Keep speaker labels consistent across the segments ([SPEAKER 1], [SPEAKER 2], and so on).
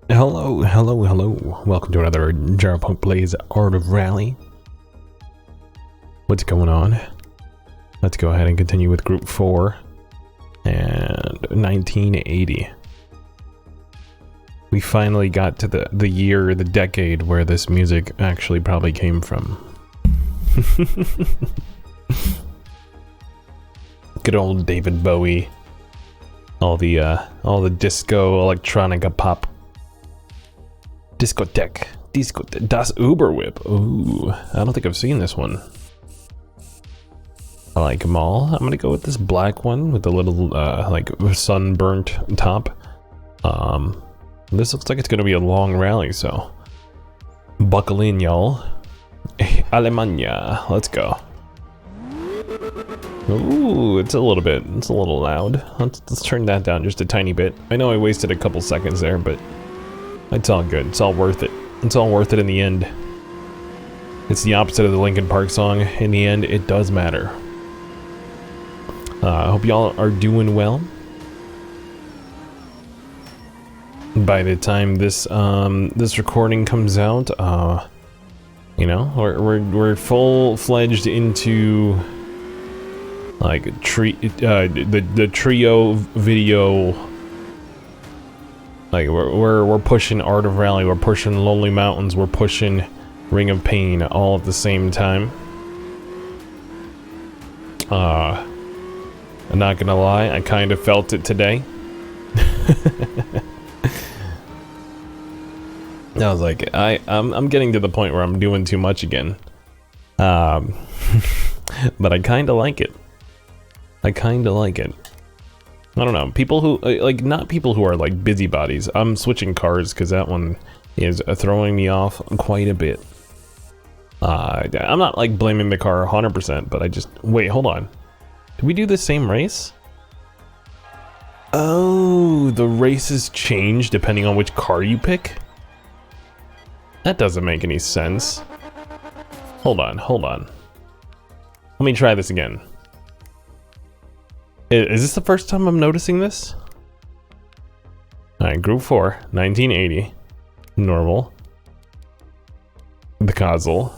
[SPEAKER 1] Hello, hello, hello. Welcome to another Jarpunk Plays Art of Rally. What's going on? Let's go ahead and continue with Group 4 and 1980. We finally got to the year, the decade where this music actually probably came from. Good old David Bowie. All the disco, electronica pop. Discotheque. Das Uberwhip. Ooh, I don't think I've seen this one. I like them all. I'm gonna go with this black one with the little, like, sunburnt top. This looks like it's gonna be a long rally, so buckle in, y'all. Alemania. Let's go. Ooh, it's a little loud. Let's turn that down just a tiny bit. I know I wasted a couple seconds there, but it's all good. It's all worth it. It's all worth it in the end. It's the opposite of the Linkin Park song. In the end, it does matter. I hope y'all are doing well. By the time this this recording comes out, you know, we're full-fledged into like the trio video. Like we're pushing Art of Rally, we're pushing Lonely Mountains, we're pushing Ring of Pain all at the same time. I'm not gonna lie, I kind of felt it today. I was like, I'm getting to the point where I'm doing too much again. But I kind of like it. I kind of like it. I don't know, people who, like, not people who are like busybodies. I'm switching cars because that one is throwing me off quite a bit. I'm not like blaming the car 100%, but I just, wait, hold on. Did we do the same race? Oh, the races change depending on which car you pick? That doesn't make any sense. Hold on. Let me try this again. Is this the first time I'm noticing this? Alright, Group 4, 1980. Normal. The Kazel.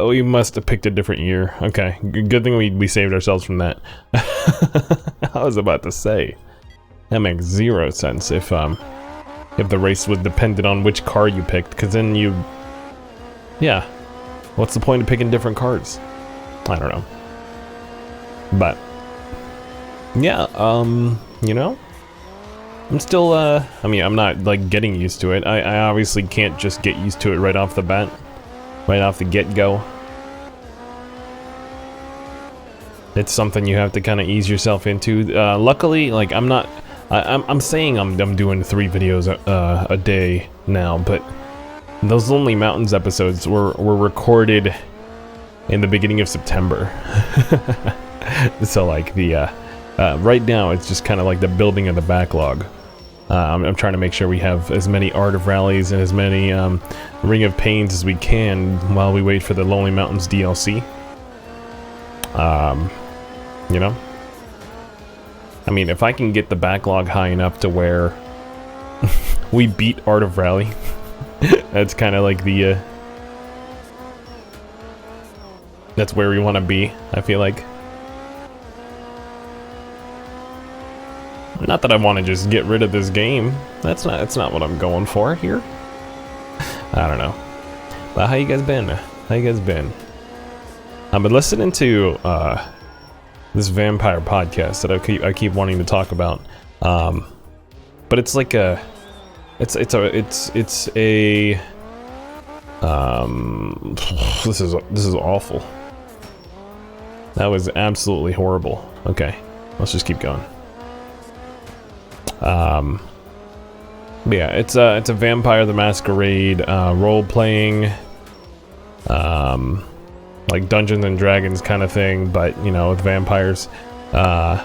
[SPEAKER 1] We must have picked a different year. Okay, good thing we saved ourselves from that. I was about to say. That makes zero sense if the race was dependent on which car you picked, because then you... Yeah. What's the point of picking different cars? I don't know. But yeah, you know, I'm still I mean, I'm not like getting used to it. I obviously can't just get used to it right off the bat, right off the get-go. It's something you have to kind of ease yourself into. Luckily, like, I'm saying I'm doing 3 videos a day now, but those Lonely Mountains episodes were recorded in the beginning of September. So like the right now it's just kind of like the building of the backlog. I'm trying to make sure we have as many Art of Rallies and as many Ring of Pains as we can while we wait for the Lonely Mountains DLC. You know, I mean, if I can get the backlog high enough to where we beat Art of Rally, that's kind of like the that's where we want to be, I feel like. Not that I want to just get rid of this game. That's not what I'm going for here. I don't know. But how you guys been? I've been listening to this vampire podcast that I keep wanting to talk about. But it's like a this is awful. That was absolutely horrible. Okay, let's just keep going. Yeah, it's a Vampire the Masquerade role-playing, like Dungeons and Dragons kind of thing, but you know, with vampires. But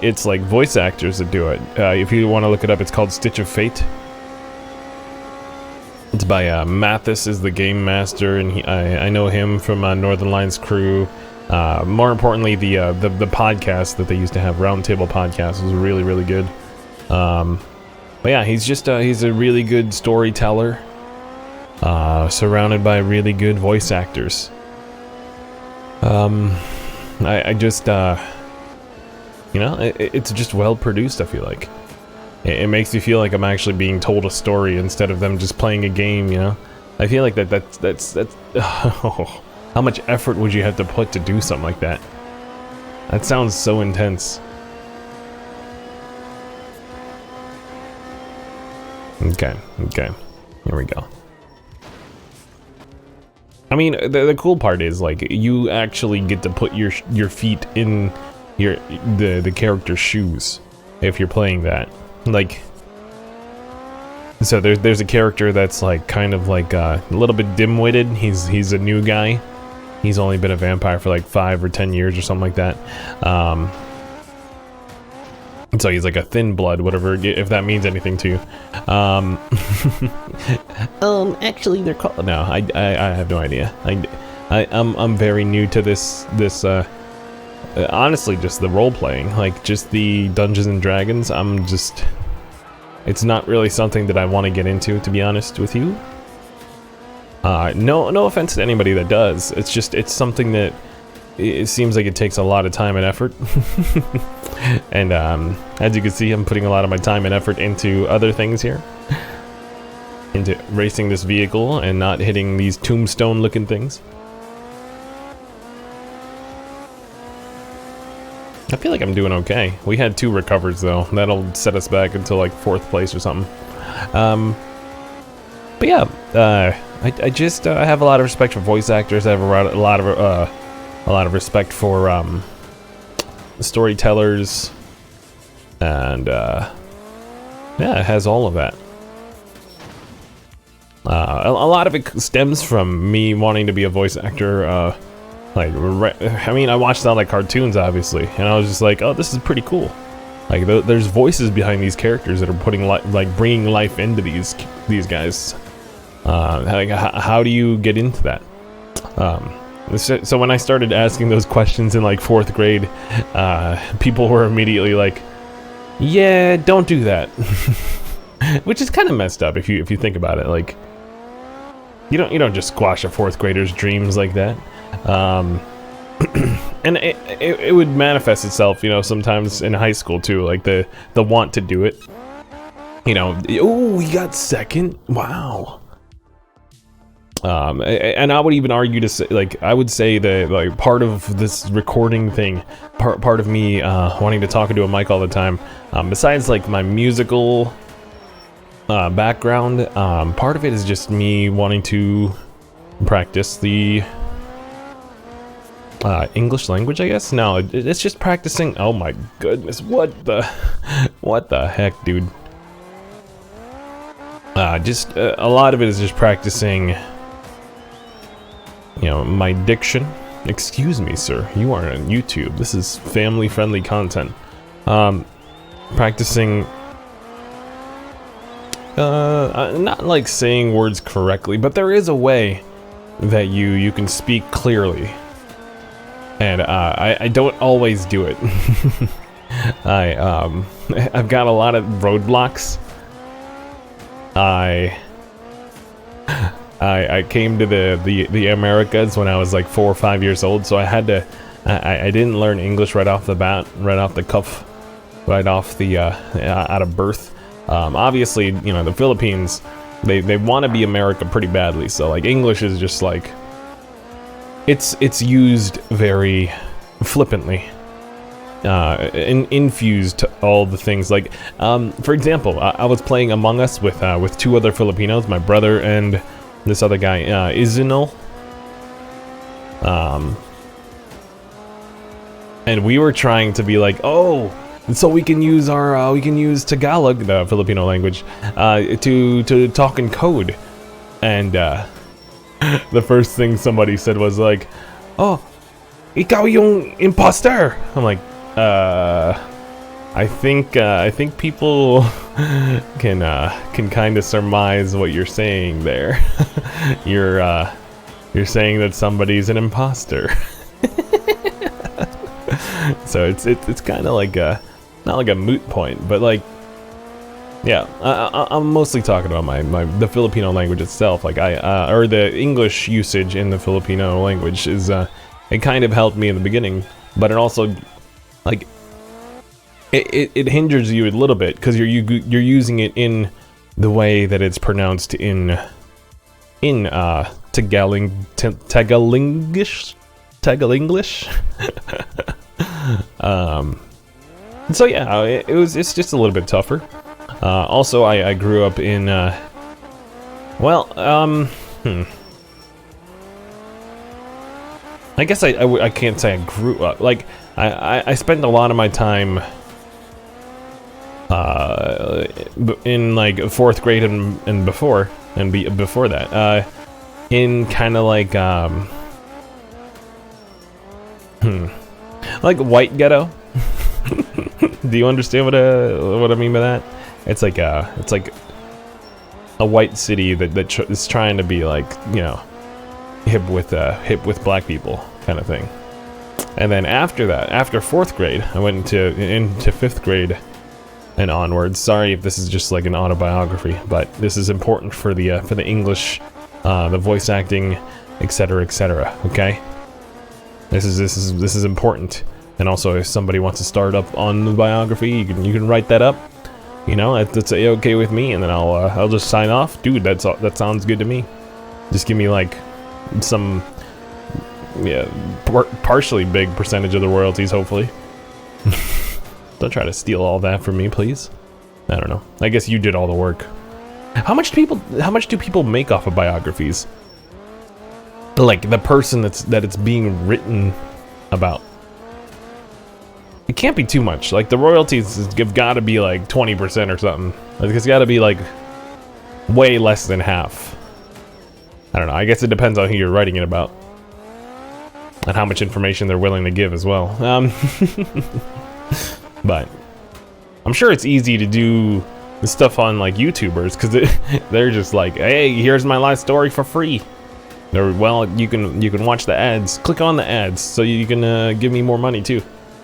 [SPEAKER 1] it's like voice actors that do it. If you want to look it up, it's called Stitch of Fate. It's by Mathis is the game master, and I know him from Northern Lions crew. More importantly, the podcast that they used to have, Roundtable Podcast, was really, really good. But yeah, he's a really good storyteller, surrounded by really good voice actors. I just, it's just well produced, I feel like. It makes me feel like I'm actually being told a story instead of them just playing a game, you know? I feel like that's oh, how much effort would you have to put to do something like that? That sounds so intense. Okay, here we go. I mean, the cool part is, like, you actually get to put your feet in the character's shoes if you're playing that. Like, so there's a character that's like kind of like a little bit dim-witted. He's a new guy. He's only been a vampire for like 5 or 10 years or something like that. So he's like a thin blood, whatever, if that means anything to you. Actually, they're called. No, I have no idea. I'm very new to this. Honestly, just the role playing, like just the Dungeons and Dragons. It's not really something that I want to get into, to be honest with you. No offense to anybody that does. It's something that it seems like it takes a lot of time and effort. And as you can see, I'm putting a lot of my time and effort into other things here, into racing this vehicle and not hitting these tombstone looking things. I feel like I'm doing okay. We had 2 recovers though. That'll set us back into like 4th place or something. But yeah, I just have a lot of respect for voice actors. I have a lot of respect for storytellers, and yeah, it has all of that. A lot of it stems from me wanting to be a voice actor. I mean, I watched all like cartoons, obviously, and I was just like, oh, this is pretty cool. Like, there's voices behind these characters that are putting bringing life into these guys. Like, how do you get into that? So when I started asking those questions in like 4th grade, people were immediately like, "Yeah, don't do that," which is kind of messed up if you think about it. Like, you don't just squash a 4th grader's dreams like that. And it would manifest itself, you know, sometimes in high school too, like the want to do it. You know, oh, we got 2nd. Wow. And I would even argue to say, like, I would say that like part of this recording thing, part of me wanting to talk into a mic all the time, besides like my musical background, part of it is just me wanting to practice the English language, I guess. No, it's just practicing. Oh my goodness, what the heck, dude? Just a lot of it is just practicing, you know, my diction. Excuse me, sir, you are on YouTube. This is family-friendly content. Practicing, not like saying words correctly, but there is a way that you can speak clearly. And I don't always do it. I've got a lot of roadblocks. I came to the Americas when I was like 4 or 5 years old, so I had to. I didn't learn English right off the bat, right off the cuff, right off the out of birth. Obviously, you know, the Philippines, they want to be America pretty badly, so like English is just like it's used very flippantly. Infused to all the things, like for example, I was playing Among Us with 2 other Filipinos, my brother and this other guy, Izinol. And we were trying to be like, oh, so we can use Tagalog, the Filipino language, to talk in code. And the first thing somebody said was like, oh, ikaw yung imposter. I'm like, I think people can kind of surmise what you're saying there. You're saying that somebody's an imposter. So it's kind of like a, not like a moot point, but like, yeah, I'm mostly talking about the Filipino language itself. Like or the English usage in the Filipino language is, it kind of helped me in the beginning, but it also, like, it hinders you a little bit because you're using it in the way that it's pronounced in Tagalinglish. So yeah, it's just a little bit tougher. Also, I grew up in I guess I can't say I grew up. Like I spent a lot of my time in like 4th grade and before that in kind of like like white ghetto. Do you understand what I mean by that? It's like a white city that is trying to be like, you know, hip with black people kind of thing. And then after that, after 4th grade, I went into 5th grade and onwards. Sorry if this is just like an autobiography, but this is important for the English, the voice acting, etc., etc. Okay, this is important. And also, if somebody wants to start up on the biography, you can write that up. You know, that's okay with me, and then I'll just sign off, dude. That sounds good to me. Just give me like some, yeah, partially big percentage of the royalties, hopefully. Don't try to steal all that from me, please. I don't know. I guess you did all the work. How much do people make off of biographies? Like the person that it's being written about. It can't be too much. Like the royalties have got to be like 20% or something. Like it's got to be like way less than half. I don't know. I guess it depends on who you're writing it about and how much information they're willing to give as well. But I'm sure it's easy to do the stuff on like YouTubers because they're just like, hey, here's my life story for free. Or, well, you can watch the ads. Click on the ads so you can give me more money too.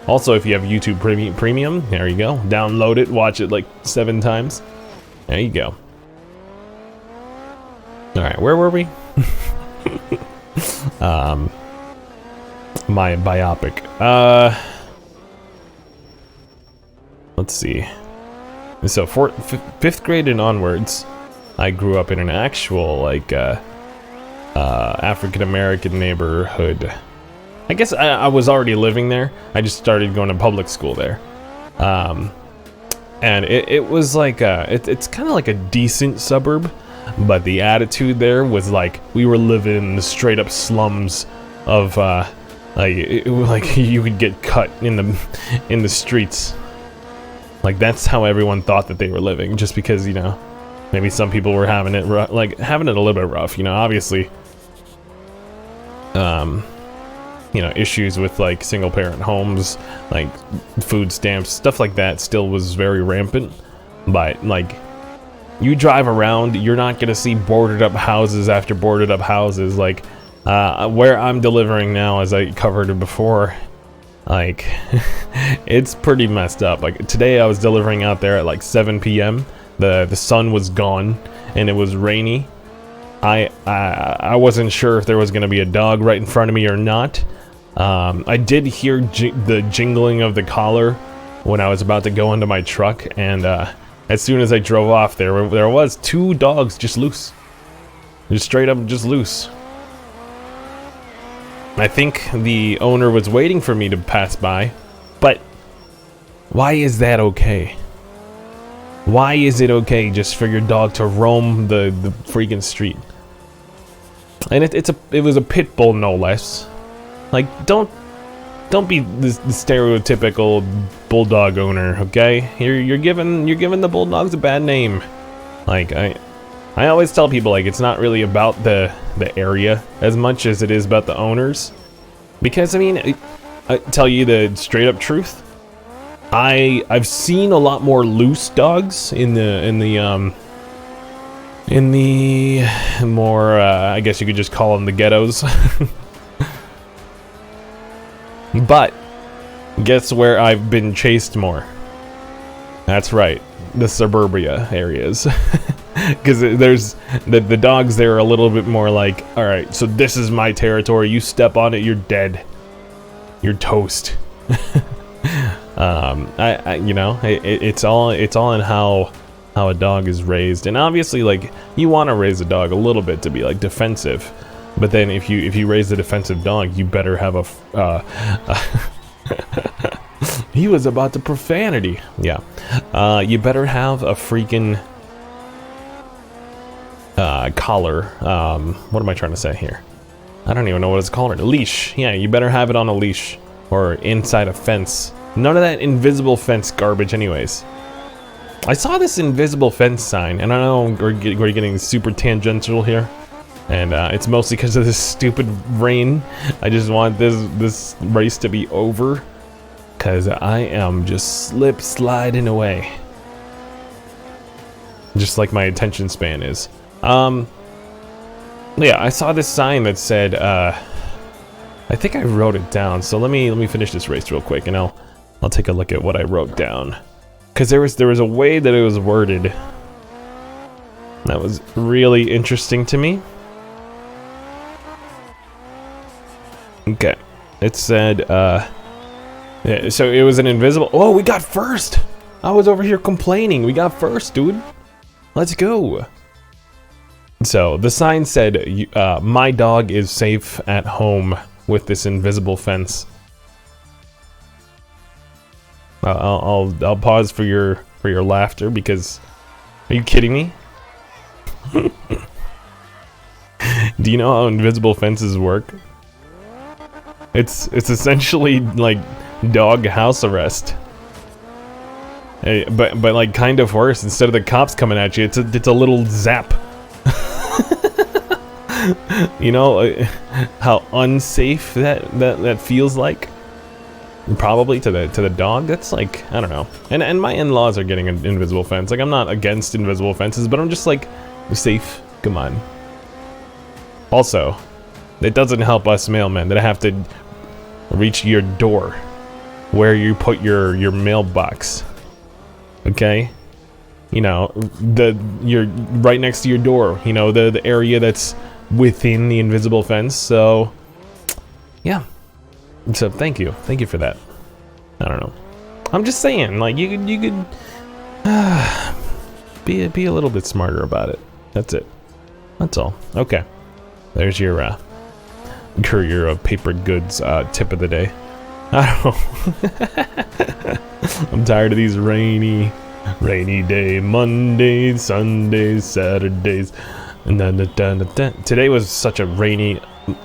[SPEAKER 1] Also, if you have YouTube Premium, there you go. Download it, watch it like 7 times. There you go. Alright, where were we? My biopic. Let's see. So, 5th grade and onwards, I grew up in an actual, like, African-American neighborhood. I guess I was already living there. I just started going to public school there. And it was like, it's kind of like a decent suburb, but the attitude there was like, we were living in the straight up slums of, like you could get cut in the streets. Like that's how everyone thought that they were living, just because, you know, maybe some people were having it a little bit rough, you know, obviously. You know, issues with like single parent homes, like food stamps, stuff like that still was very rampant. But like, you drive around, you're not gonna see boarded up houses after boarded up houses. Like where I'm delivering now, as I covered it before, like it's pretty messed up. Like today I was delivering out there at like 7 p.m. The sun was gone and it was rainy. I wasn't sure if there was gonna be a dog right in front of me or not. I did hear the jingling of the collar when I was about to go into my truck, and as soon as I drove off, there was 2 dogs just loose, just straight up just loose. I think the owner was waiting for me to pass by, but why is that okay? Why is it okay just for your dog to roam the freaking street? And it was a pit bull, no less. Like, don't be the stereotypical bulldog owner, okay? You're giving the bulldogs a bad name. Like I always tell people, like, it's not really about the area as much as it is about the owners, because I mean, I tell you the straight up truth. I've seen a lot more loose dogs in the more I guess you could just call them the ghettos. But Guess where I've been chased more? That's right, the suburbia areas. Because there's the dogs there are a little bit more like, all right, so this is my territory. You step on it, you're dead. You're toast. You know, it's all in how a dog is raised, and obviously, like, you want to raise a dog a little bit to be like defensive, but then if you raise a defensive dog, you better have a he was about to profanity. Yeah, you better have a freaking collar. What am I trying to say here? I don't even know what it's called. A leash. Yeah, you better have it on a leash or inside a fence. None of that invisible fence garbage anyways. I saw this invisible fence sign, and I know we're getting super tangential here, and it's mostly because of this stupid rain. I just want this race to be over, because I am just sliding away. Just like my attention span is. Yeah, I saw this sign that said, I think I wrote it down, so let me finish this race real quick, and I'll take a look at what I wrote down. Because there was a way that it was worded that was really interesting to me. Okay, it said, yeah, so it was an invisible. Oh, we got first! I was over here complaining. We got first, dude. Let's go. So the sign said, "My dog is safe at home with this invisible fence." I'll pause for your laughter, because are you kidding me? Do you know how invisible fences work? It's essentially like dog house arrest. But like kind of worse. Instead of the cops coming at you, it's a little zap. You know how unsafe that feels like? Probably to the dog. That's like, I don't know. And my in-laws are getting an invisible fence. Like, I'm not against invisible fences, but I'm just like, safe. Come on. Also, it doesn't help us mailmen that I have to reach your door where you put your mailbox. Okay? You know, you're right next to your door. You know, the area that's within the invisible fence. So, yeah. So thank you for that. I don't know. I'm just saying, like, you could be a little bit smarter about it. That's it. That's all. Okay. There's your courier of paper goods tip of the day. I don't know. I'm tired of these rainy day Mondays, Sundays, Saturdays. Today was such a rainy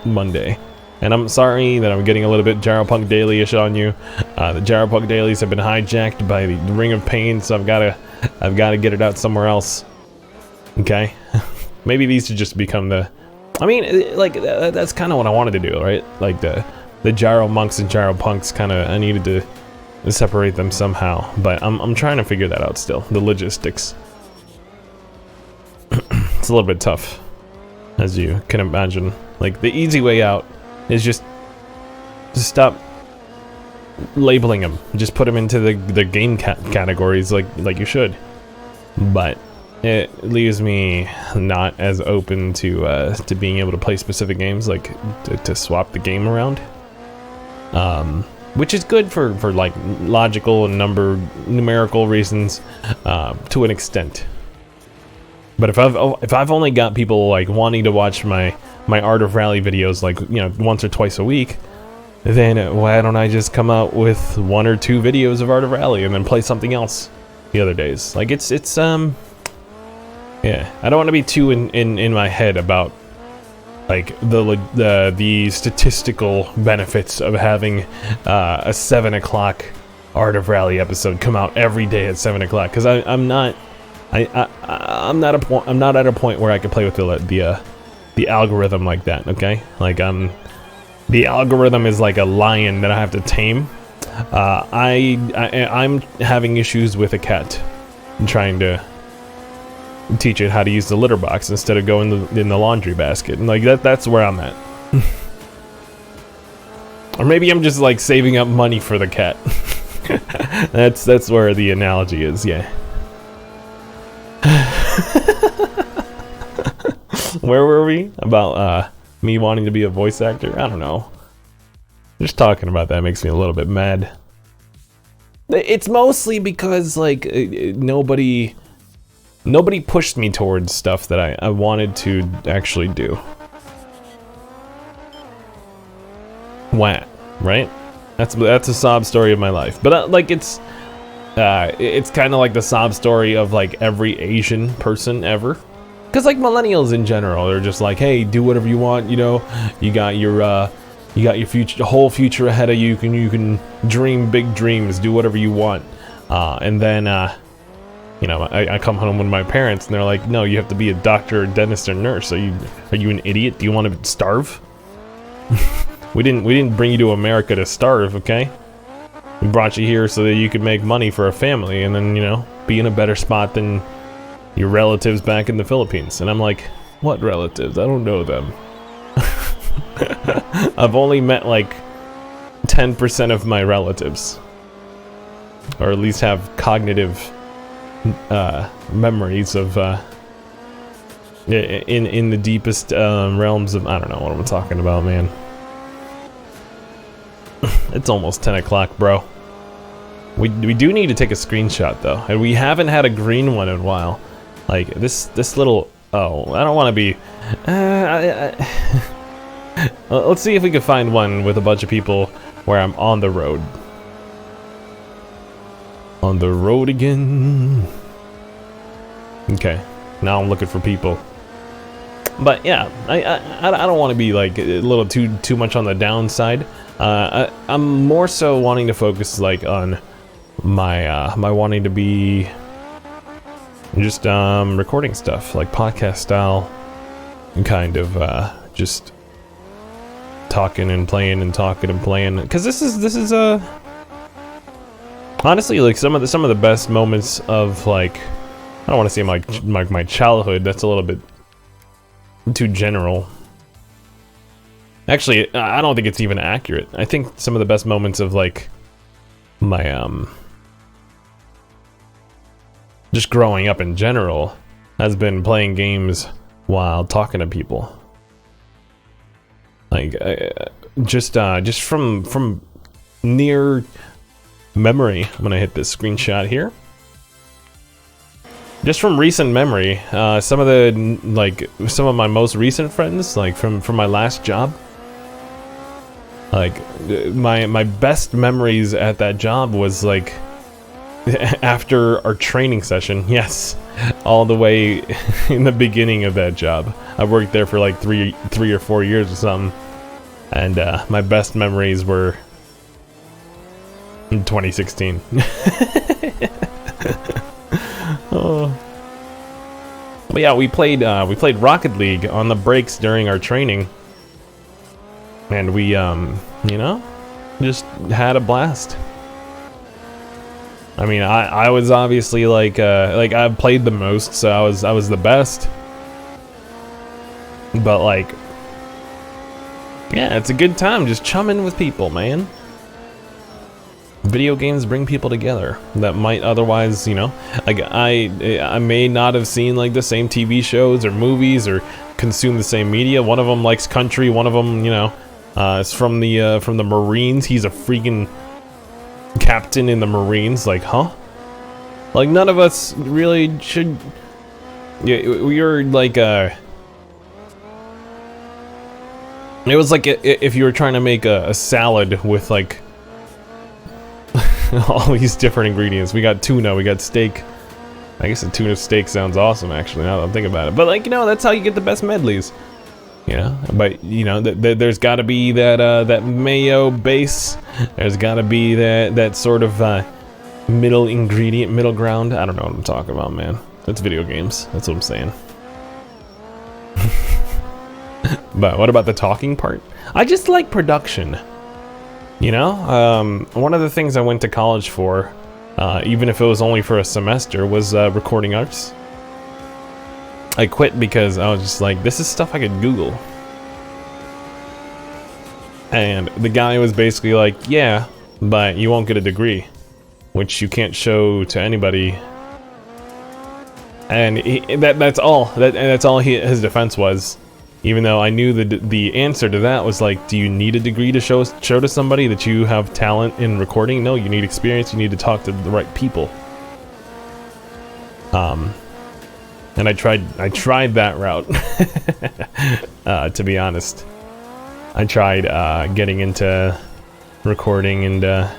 [SPEAKER 1] Monday. And I'm sorry that I'm getting a little bit Gyropunk Daily-ish on you. The Gyropunk Dailies have been hijacked by the Ring of Pain, so I've gotta get it out somewhere else. Okay? Maybe these should just become the... I mean, like, that's kind of what I wanted to do, right? Like, the Gyro Monks and Gyropunks kind of... I needed to separate them somehow. But I'm trying to figure that out still. The logistics. It's a little bit tough, as you can imagine. Like, the easy way out is just stop labeling them. Just put them into the game categories like you should. But it leaves me not as open to being able to play specific games, like to swap the game around. Which is good for like logical and numerical reasons to an extent. But if I've only got people like wanting to watch my Art of Rally videos, like, you know, once or twice a week, then why don't I just come out with 1 or 2 videos of Art of Rally and then play something else the other days? Like, it's yeah, I don't want to be too in my head about like the statistical benefits of having a 7 o'clock Art of Rally episode come out every day at 7 o'clock, because I'm not at a point where I can play with the algorithm like that. Okay, like the algorithm is like a lion that I have to tame. I'm having issues with a cat and trying to teach it how to use the litter box instead of going in the laundry basket, and like that's where I'm at. Or maybe I'm just like saving up money for the cat. That's where the analogy is, yeah. Where were we? About me wanting to be a voice actor? I don't know. Just talking about that makes me a little bit mad. It's mostly because like nobody pushed me towards stuff that I wanted to actually do. Wow, right? That's a sob story of my life. But like it's kind of like the sob story of like every Asian person ever. Cause like millennials in general, they're just like, hey, do whatever you want. You know, you got your future, whole future ahead of you. You can dream big dreams, do whatever you want. And then, you know, I come home with my parents, and they're like, no, you have to be a doctor, a dentist, or nurse. Are you an idiot? Do you want to starve? We didn't bring you to America to starve, okay? We brought you here so that you could make money for a family, and then, you know, be in a better spot than your relatives back in the Philippines. And I'm like, what relatives? I don't know them. I've only met like 10% of my relatives, or at least have cognitive memories of in the deepest realms of, I don't know what I'm talking about, man. It's almost 10 o'clock, bro. We do need to take a screenshot though, and we haven't had a green one in a while. Like this little, oh, I don't want to be let's see if we can find one with a bunch of people where I'm on the road. On the road again. Okay, now I'm looking for people. But yeah, I don't want to be like a little too much on the downside. I'm more so wanting to focus like on my my wanting to be just recording stuff like podcast style, and kind of just talking and playing and talking and playing, because this is honestly like some of the best moments of, like, I don't want to say my childhood. That's a little bit too general. Actually, I don't think it's even accurate. I think some of the best moments of like my just growing up in general has been playing games while talking to people. Like just from near memory, I'm gonna hit this screenshot here. Just from recent memory, some of my most recent friends, like from my last job, like my best memories at that job was like after our training session. Yes, all the way in the beginning of that job. I worked there for like three or 4 years or something, and my best memories were in 2016. Oh. But yeah, we played Rocket League on the breaks during our training, and we you know, just had a blast. I mean, I was obviously like I played the most, so I was the best. But like, yeah, it's a good time just chumming with people, man. Video games bring people together that might otherwise, you know, like I may not have seen like the same TV shows or movies or consume the same media. One of them likes country, one of them, you know, is from the Marines. He's a freaking captain in the Marines. Like, huh? Like, none of us really should. Yeah, we are like it was like if you were trying to make a salad with like all these different ingredients. We got tuna, we got steak. I guess a tuna steak sounds awesome, actually, now that I'm thinking about it. But like, you know, that's how you get the best medleys. You know, but you know, there's got to be that mayo base. There's got to be that sort of middle ingredient, middle ground. I don't know what I'm talking about, man. That's video games. That's what I'm saying. But what about the talking part? I just like production. You know, one of the things I went to college for, even if it was only for a semester, was recording arts. I quit because I was just like, this is stuff I could Google. And the guy was basically like, yeah, but you won't get a degree, which you can't show to anybody. And that's all. That's all his defense was. Even though I knew the answer to that was like, do you need a degree to show to somebody that you have talent in recording? No, you need experience. You need to talk to the right people. And I tried that route. To be honest, I tried getting into recording and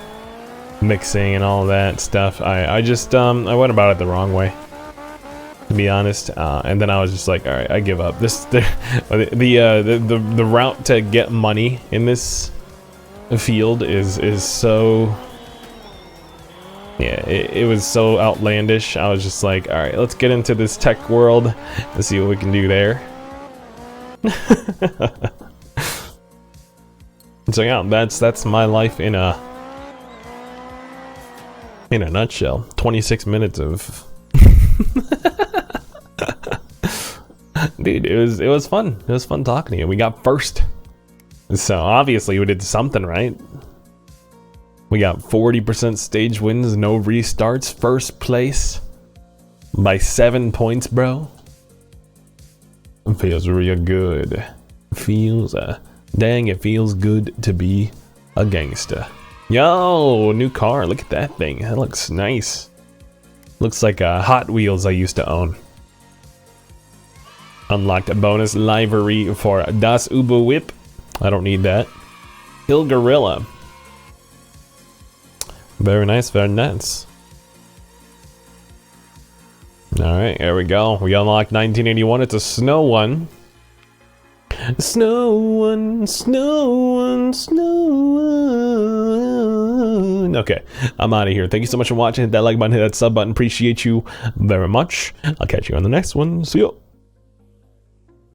[SPEAKER 1] mixing and all that stuff. I just I went about it the wrong way, to be honest. And then I was just like, all right, I give up. The route to get money in this field is so, yeah, it was so outlandish. I was just like, all right, let's get into this tech world and see what we can do there. So yeah, that's my life in a nutshell. 26 minutes of dude, it was fun. It was fun talking to you. We got first, so obviously we did something right. We got 40% stage wins, no restarts, first place by 7 points, bro. It feels real good. Feels dang, it feels good to be a gangster. Yo, new car. Look at that thing. That looks nice. Looks like Hot Wheels I used to own. Unlocked a bonus livery for Das Ubu Whip. I don't need that. Hill Gorilla. Very nice, very nice. Alright, here we go. We unlocked 1981. It's a snow one. Snow one, snow one, snow one. Okay, I'm out of here. Thank you so much for watching. Hit that like button, hit that sub button. Appreciate you very much. I'll catch you on the next one. See ya.